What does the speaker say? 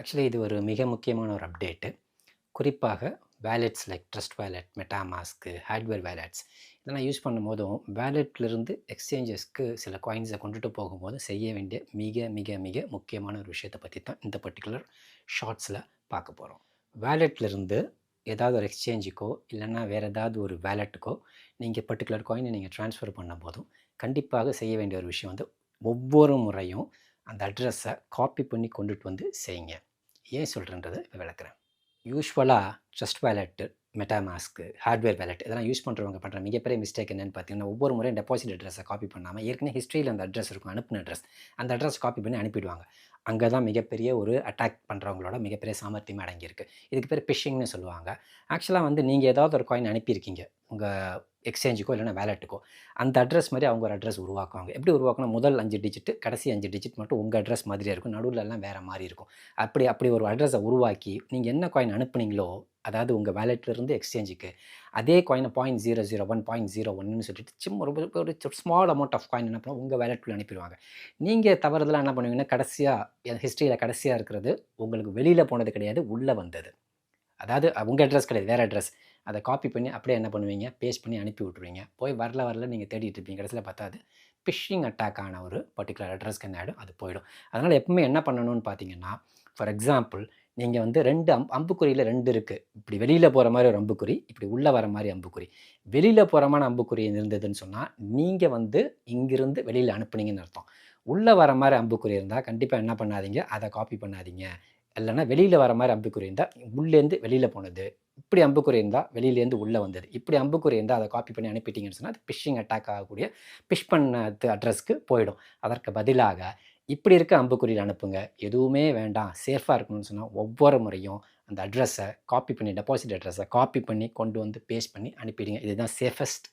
Actually இது ஒரு மிக முக்கியமான ஒரு அப்டேட்டு. குறிப்பாக wallets like trust wallet, மெட்டாமாஸ்க்கு, hardware wallets இதெல்லாம் யூஸ் பண்ணும்போதும் வேலெட்லேருந்து எக்ஸ்சேஞ்சஸ்க்கு சில காயின்ஸை கொண்டுட்டு போகும்போது செய்ய வேண்டிய மிக மிக மிக முக்கியமான ஒரு விஷயத்தை பற்றி தான் இந்த பர்டிகுலர் ஷார்ட்ஸில் பார்க்க போகிறோம். வேலெட்லேருந்து ஏதாவது ஒரு எக்ஸ்சேஞ்சுக்கோ இல்லைன்னா வேறு ஏதாவது ஒரு வேலெட்டுக்கோ நீங்கள் பர்டிகுலர் காயினை நீங்கள் ட்ரான்ஸ்ஃபர் பண்ணும் போதும் கண்டிப்பாக செய்ய வேண்டிய ஒரு விஷயம் வந்து ஒவ்வொரு முறையும் அந்த அட்ரஸை காப்பி பண்ணி கொண்டுட்டு வந்து செய்யுங்க. ஏன் சொல்கிறேன்றதை இப்போ விளக்குறேன். யூஸ்வலாக ட்ரஸ்ட் வேலெட்டு, மெட்டாமாஸ்க்கு, ஹார்ட்வேர் வேலெட் இதெல்லாம் யூஸ் பண்ணுறவங்க பண்ணுற மிகப்பெரிய மிஸ்டேக் என்னென்னு பார்த்தீங்கன்னா, ஒவ்வொரு முறையும் டெபாசிட் அட்ரஸை காப்பி பண்ணாமல் ஏற்கனவே ஹிஸ்ட்ரியில் அந்த அட்ரஸ் இருக்கும், அனுப்பின அட்ரஸ், அந்த அட்ரஸ் காப்பி பண்ணி அனுப்பிடுவாங்க. அங்கே தான் மிகப்பெரிய ஒரு அட்டாக் பண்ணுறவங்களோட மிகப்பெரிய சாமர்த்தியம் அடங்கியிருக்கு. இதுக்கு பேர் பிஷிங்னு சொல்லுவாங்க. ஆக்சுவலாக வந்து நீங்கள் ஏதாவது ஒரு காயின் அனுப்பியிருக்கீங்க உங்கள் எக்ஸ்சேஞ்சுக்கோ இல்லைனா வேலெட்டுக்கோ, அந்த அட்ரஸ் மாதிரி அவங்க ஒரு அட்ரஸ் உருவாக்குவாங்க. எப்படி உருவாக்கணும்? முதல் 5 டிஜிட்டு, கடைசி 5 டிஜிட் மட்டும் உங்கள் அட்ரஸ் மாதிரியே இருக்கும், நடுவில் எல்லாம் வேறு மாதிரி இருக்கும். அப்படி ஒரு அட்ரஸை உருவாக்கி நீங்கள் என்ன காயின் அனுப்புனீங்களோ, அதாவது உங்கள் வேலெட்லேருந்து எக்ஸ்சேஞ்சுக்கு அதே காயினை 0.001 0.01ன்னு சொல்லிட்டு ஒரு ஸ்மால் அமௌண்ட் ஆஃப் காயின் என்ன பண்ணுவோம் உங்கள் வேலெட்டில் அனுப்பிடுவாங்க. நீங்கள் தவறுதலாக என்ன பண்ணுவீங்கன்னா, கடைசியாக ஹிஸ்ட்ரியில் கடைசியாக இருக்கிறது உங்களுக்கு வெளியில் போனது கிடையாது, உள்ளே வந்தது. அதாவது உங்கள் அட்ரஸ் கிடையாது, வேறு அட்ரஸ். அதை காப்பி பண்ணி அப்படியே என்ன பண்ணுவீங்க, பேஸ்ட் பண்ணி அனுப்பி விட்ருவீங்க. போய் வரல நீங்கள் தேடிட்டு இருப்பீங்க. கடைசியில் பார்த்தா அது பிஷிங் அட்டாக் ஆன ஒரு பர்டிகுலர் அட்ரஸ்க்கு என்ன ஆகிடும், அது போயிடும். அதனால் எப்பவுமே என்ன பண்ணணும்னு பார்த்தீங்கன்னா, ஃபார் எக்ஸாம்பிள் நீங்கள் வந்து 2 அம்புக்குறியில் 2 இருக்குது. இப்படி வெளியில் போகிற மாதிரி ஒரு அம்புக்குறி, இப்படி உள்ளே வர மாதிரி அம்புக்குறி. வெளியில் போகிறமான அம்புக்குறி இருந்ததுன்னு சொன்னால் நீங்கள் வந்து இங்கிருந்து வெளியில் அனுப்புனீங்கன்னு அர்த்தம். உள்ளே வர மாதிரி அம்புக்குறி இருந்தால் கண்டிப்பாக என்ன பண்ணாதீங்க, அதை காப்பி பண்ணாதீங்க. இல்லைன்னா வெளியில் வர மாதிரி அம்புக்குறி இருந்தால் உள்ளேருந்து வெளியில் போனது, இப்படி அம்புக்குறி இருந்தால் வெளியிலேருந்து உள்ளே வந்தது, இப்படி அம்புக்குறி இருந்தால் அதை காப்பி பண்ணி அனுப்பிட்டீங்கன்னு சொன்னால் அது பிஷிங் அட்டாக் ஆகக்கூடிய பிஷ் பண்ணது அட்ரஸ்க்கு போயிடும். அதற்கு பதிலாக இப்படி இருக்க அம்புக்குறியில் அனுப்புங்க. எதுவுமே வேண்டாம், சேஃபாக இருக்கணும்னு சொன்னால் ஒவ்வொரு முறையும் அந்த அட்ரஸை காப்பி பண்ணி, டெபாசிட் அட்ரஸை காப்பி பண்ணி கொண்டு வந்து பேஸ்ட் பண்ணி அனுப்பிடுங்க. இதுதான் சேஃபஸ்ட்